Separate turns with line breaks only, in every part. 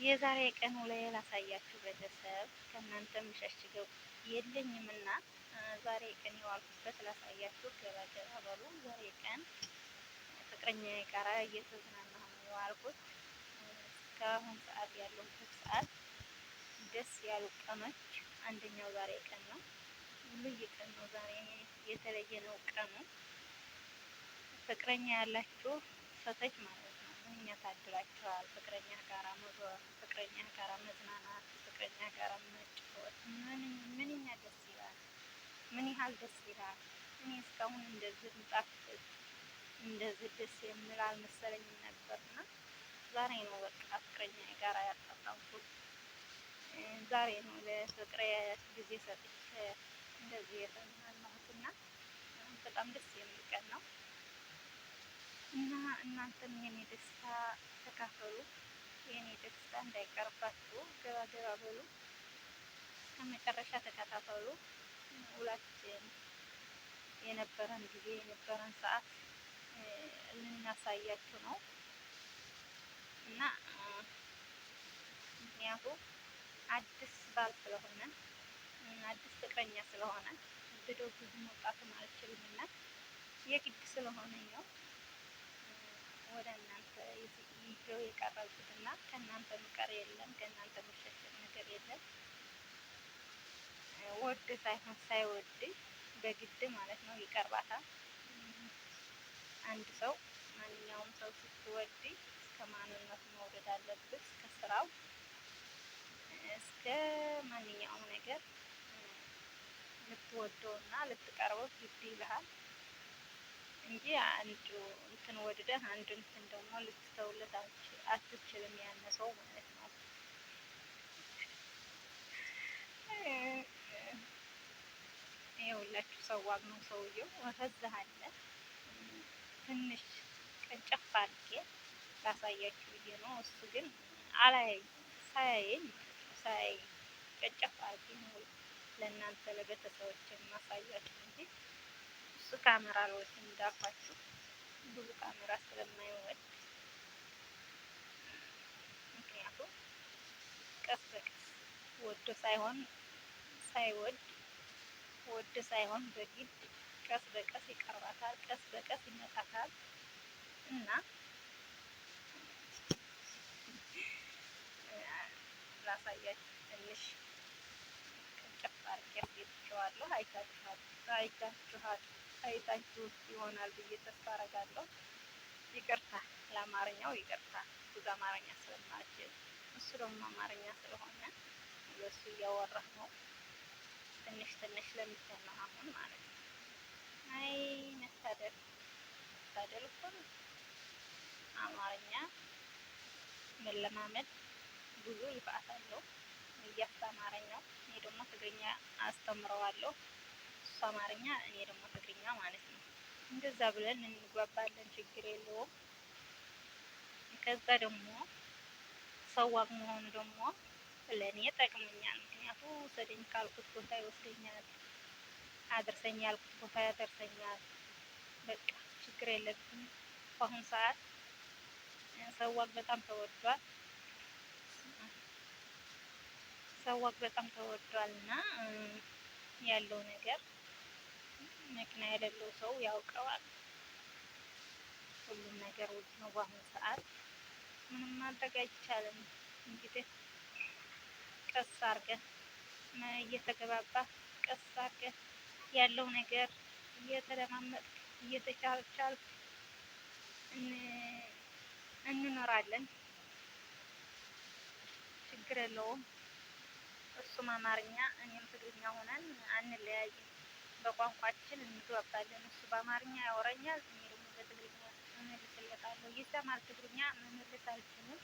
የዛሬ ቀን ውሎዬ ላሳያችሁ ቤተሰብ ከእናንተ የምሸሽገው የለኝምና ዛሬ ቀን የዋልኩበት ላሳያችሁ። ገባ ገባ በሉ። ዛሬ ቀን ፍቅረኛዬ ጋራ እየተዝናናሁ ነው የዋልኩት። እስካሁን ሰዓት ያለሁበት ሰዓት ደስ ያሉ ቀኖች አንደኛው ዛሬ ቀን ነው። ልዩ ቀን ነው ዛሬ፣ የተለየ ነው ቀኑ። ፍቅረኛ ያላችሁ ሴቶች ማለት ነው ምንኛ ታድላችኋል። ፍቅረኛ ጋራ መዞር፣ ፍቅረኛ ጋራ መዝናናት፣ ፍቅረኛ ጋራ መጫወት ምንኛ ደስ ይላል። ምን ያህል ደስ ይላል። እኔ እስካሁን እንደዚህ ምጣፍጥ እንደዚህ ደስ የሚል አልመሰለኝም ነበርና ዛሬ ነው በቃ ፍቅረኛ ጋራ ያጣጣምኩት። ዛሬ ነው ለፍቅሬ ጊዜ ሰጥቼ እንደዚህ የተዝናናሁትና በጣም ደስ የሚል ቀን ነው እና እናንተም የኔ ደስታ ተካፈሉ። የኔ ደስታ እንዳይቀርባችሁ ገባ ገባ በሉ፣ ከመጨረሻ ተከታተሉ። ውላችን የነበረን ጊዜ የነበረን ሰዓት ልናሳያችሁ ነው እና ምክንያቱም አዲስ ባል ስለሆነ አዲስ ፍቅረኛ ስለሆነ ብለው ብዙ መውጣትም አልችልም እና የግድ ስለሆነ ነው ወደ እናንተ ይዤው የቀረብኩት እና ከእናንተ ምቀር የለም፣ ከእናንተ መሸሸግ ነገር የለም። ወድ ሳይሆን ሳይወድ በግድ ማለት ነው ይቀርባታል። አንድ ሰው ማንኛውም ሰው ስትወድ እስከ ማንነቱ መውደድ አለበት፣ እስከ ስራው እስከ ማንኛውም ነገር ልትወደውና ልትቀርበው ግድ ይልሃል እንጂ አንዱ እንትን ወድደህ አንዱ እንትን ደግሞ ልትተውለት አትችልም። ያነሰው ማለት ነው። ይኸውላችሁ ሰዋግ ነው ሰውየው። ከዛ አለ ትንሽ ቀንጨፍ አድርጌ ላሳያችሁ ብዬ ነው። እሱ ግን ሳያየኝ ሳያይ ቀንጨፍ አድርጌ ነው ለእናንተ ለቤተሰቦች የማሳያችሁ እንጂ እሱ ካሜራ አልወድም እንዳልኳችሁ፣ ብዙ ካሜራ ስለማይወድ። ምክንያቱም ቀስ በቀስ ወዶ ሳይሆን ሳይወድ ወዶ ሳይሆን በግድ ቀስ በቀስ ይቀርባታል፣ ቀስ በቀስ ይመጣታል እና ላሳያችሁ ትንሽ ቀንጨፍ አድርጌ አስገብቼዋለሁ። አይታችሁት ይሆናል ብዬ ተስፋ አደርጋለሁ። ይቅርታ ለአማርኛው ይቅርታ፣ ብዙ አማርኛ ስለማልችል፣ እሱ ደግሞ አማርኛ ስለሆነ ለሱ እያወራህ ነው። ትንሽ ትንሽ ለምተን ነው አሁን ማለት ነው። አይ መታደል መታደል እኮ ነው። አማርኛ መለማመድ ብዙ ልፋት አለው እያስተማረኝ ነው። እኔ ደግሞ ትግርኛ አስተምረዋለሁ፣ እሱ አማርኛ፣ እኔ ደግሞ ትግርኛ ማለት ነው። እንደዛ ብለን እንግባባለን፣ ችግር የለውም። ከዛ ደግሞ ሰዋግ መሆኑ ደግሞ ለእኔ ጠቅሞኛል። ምክንያቱም ውሰደኝ ካልኩት ቦታ ይወስደኛል፣ አድርሰኝ ያልኩት ቦታ ያደርሰኛል። በቃ ችግር የለብኝም። በአሁኑ ሰዓት ሰዋግ በጣም ተወዷል። ሰዋግ በጣም ተወዷል እና ያለው ነገር መኪና የሌለው ሰው ያውቀዋል። ሁሉም ነገር ውድ ነው በአሁኑ ሰዓት። ምንም ማድረግ አይቻልም። እንግዲህ ቀስ አድርገን እየተገባባ ቀስ አድርገን ያለው ነገር እየተለማመጥክ እየተቻልቻል እንኖራለን። ችግር የለውም። እሱም አማርኛ እኔም ትግርኛ ሆነን አንለያይም። በቋንቋችን እንግባባለን። እሱ በአማርኛ ያወራኛል፣ እኔ ደግሞ በትግርኛ እመልስለታለሁ። ይሰማል፣ ትግርኛ መመለስ አልችልም።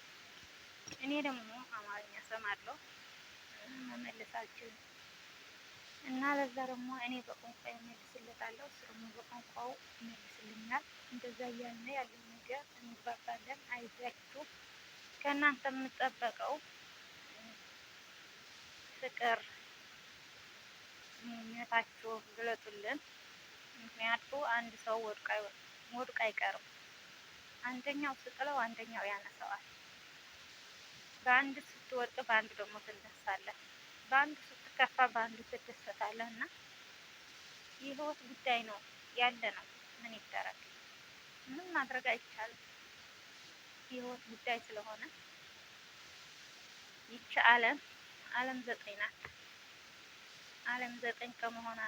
እኔ ደግሞ አማርኛ እሰማለሁ፣ መመለስ አልችልም። እና ለዛ ደግሞ እኔ በቋንቋ እመልስለታለሁ፣ እሱ ደግሞ በቋንቋው ይመልስልኛል። እንደዛ እያልን ያለው ነገር እንግባባለን። አይዟችሁ። ከእናንተ የምጠበቀው ፍቅር ምኞታችሁ ግለጡልን። ምክንያቱ አንድ ሰው ወድቆ አይቀርም። አንደኛው ስጥለው አንደኛው ያነሳዋል። በአንድ ስትወድቅ በአንድ ደግሞ ትነሳለህ። በአንዱ ስትከፋ በአንዱ ትደሰታለህ። እና የህይወት ጉዳይ ነው ያለ ነው። ምን ይደረግ? ምንም ማድረግ አይቻልም። የህይወት ጉዳይ ስለሆነ ይቺ ዓለም 9 ናት። ዓለም 9 ከመሆን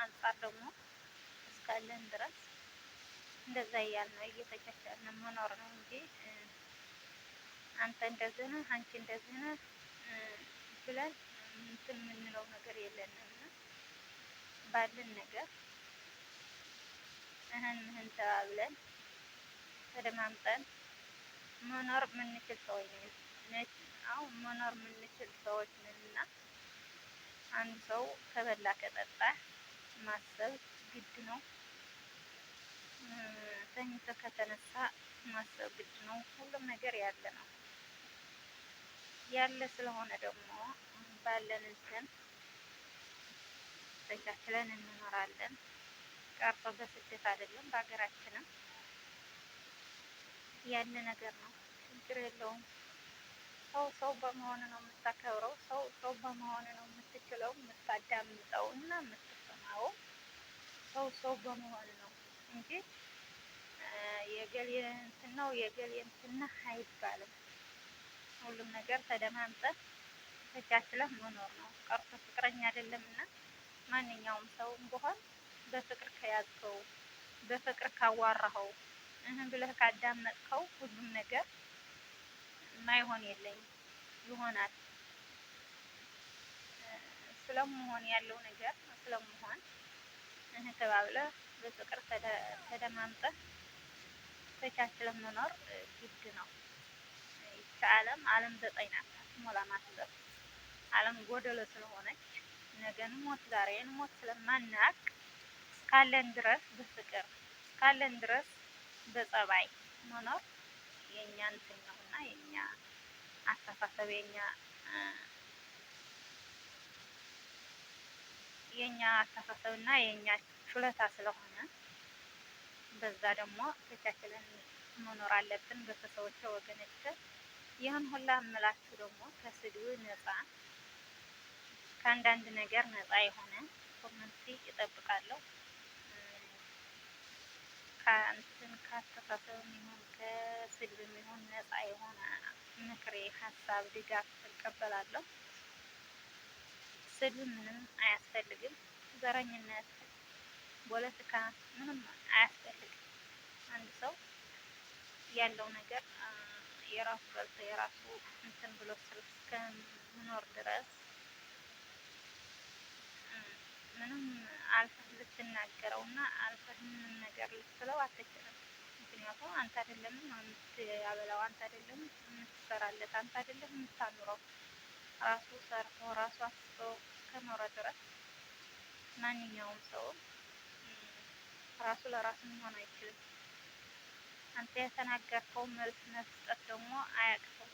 አንጻር ደግሞ እስካለን ድረስ እንደዛ እያልን ነው እየተቻቻልን መኖር ነው እንጂ አንተ እንደዚህ ነህ አንቺ እንደዚህ ነህ ብለን እንትን የምንለው ነገር የለንም። ባለን ነገር ምህን ተባብለን ተደማምጠን መኖር የምንችል ሰዎች ነን። አሁን መኖር የምንችል ሰዎች ነን እና አንድ ሰው ከበላ ከጠጣ ማሰብ ግድ ነው። ተኝቶ ከተነሳ ማሰብ ግድ ነው። ሁሉም ነገር ያለ ስለሆነ ደግሞ ባለን እንትን ተቻችለን እንኖራለን። ቀርቶ በስደት አይደለም በሀገራችንም ያለ ነገር ነው። ችግር የለውም። ሰው በመሆን ነው የምታከብረው። ሰው በመሆን ነው የምትችለው፣ የምታዳምጠው እና የምትሰማው ሰው በመሆን ነው እንጂ የገሌ እንትን ነው የገሌ እንትን ነህ አይባልም። ሁሉም ነገር ተደማምጠን ተቻችለን መኖር ነው። ቀርቶ ፍቅረኛ አይደለም እና ማንኛውም ሰውም ቢሆን በፍቅር ከያዝከው በፍቅር ካዋራኸው ብለህ ካዳመጥከው ሁሉም ነገር ማይሆን የለም ይሆናል። ስለመሆን ያለው ነገር ስለመሆን ተባብለህ በፍቅር ተደማምጠህ ተቻችለን መኖር ግድ ነው። ይቺ ዓለም 9 ናት። ሞላ ማሰብ ዓለም ጎደሎ ስለሆነች ነገን ሞት ዛሬን ሞት ስለማናቅ እስካለን ድረስ በፍቅር እስካለን ድረስ በጸባይ መኖር የኛ እንትን ነውና የኛ አስተሳሰብ የኛ አስተሳሰብና የኛ ችሎታ ስለሆነ በዛ ደግሞ ተቻችለን መኖር አለብን። በሰዎች ወገኖች ይህን ሁላ እምላችሁ ደግሞ ከስድብ ነፃ ከአንዳንድ ነገር ነፃ የሆነ ኮሜንት እጠብቃለሁ። ከአስተሳሰብም ይሁን ከስድብም ይሁን ነፃ የሆነ ምክሬ፣ ሀሳብ፣ ድጋፍ እቀበላለሁ። ስድብ ምንም አያስፈልግም። ዘረኝነት፣ ፖለቲካ ምንም አያስፈልግም። አንድ ሰው ያለው ነገር የራሱ በልቶ የራሱ እንትን ብሎ እስከምኖር ድረስ ምንም አልፈህ ልትናገረውና አልፈህ ምንም ነገር ልትለው አትችልም። ምክንያቱም አንተ አይደለም የምትያበላው፣ አንተ አይደለም የምትሰራለት፣ አንተ አይደለም የምታኑረው። ራሱ ሰርቶ ራሱ አስቦ እስከኖረ ድረስ ማንኛውም ሰው ራሱ ለራሱ መሆን አይችልም። አንተ የተናገርከው መልስ መስጠት ደግሞ አያቅተውም።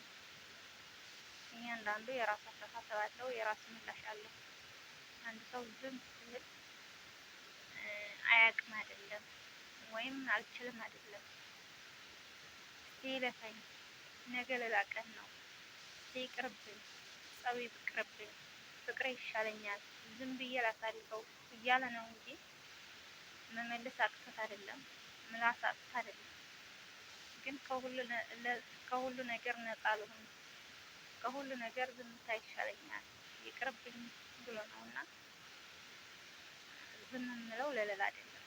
እያንዳንዱ የራሱ አስተሳሰብ አለው፣ የራሱ ምላሽ አለው። አንድ ሰው ዝም ሲል አያቅም አይደለም ወይም አልችልም አይደለም። ይለፈኝ ነገ ሌላ ቀን ነው፣ ይቅርብኝ፣ ጸብ ይቅርብኝ፣ ፍቅሬ ይሻለኛል፣ ዝም ብዬ ላሳልፈው እያለ ነው እንጂ መመለስ አቅቶት አይደለም፣ ምላስ አቅቶት አይደለም። ግን ከሁሉ ነገር ነፃ ልሁን፣ ከሁሉ ነገር ዝምታ ይሻለኛል፣ ይቅርብኝ ብሎ ነውና ዝም የምለው ለሌላ አይደለም።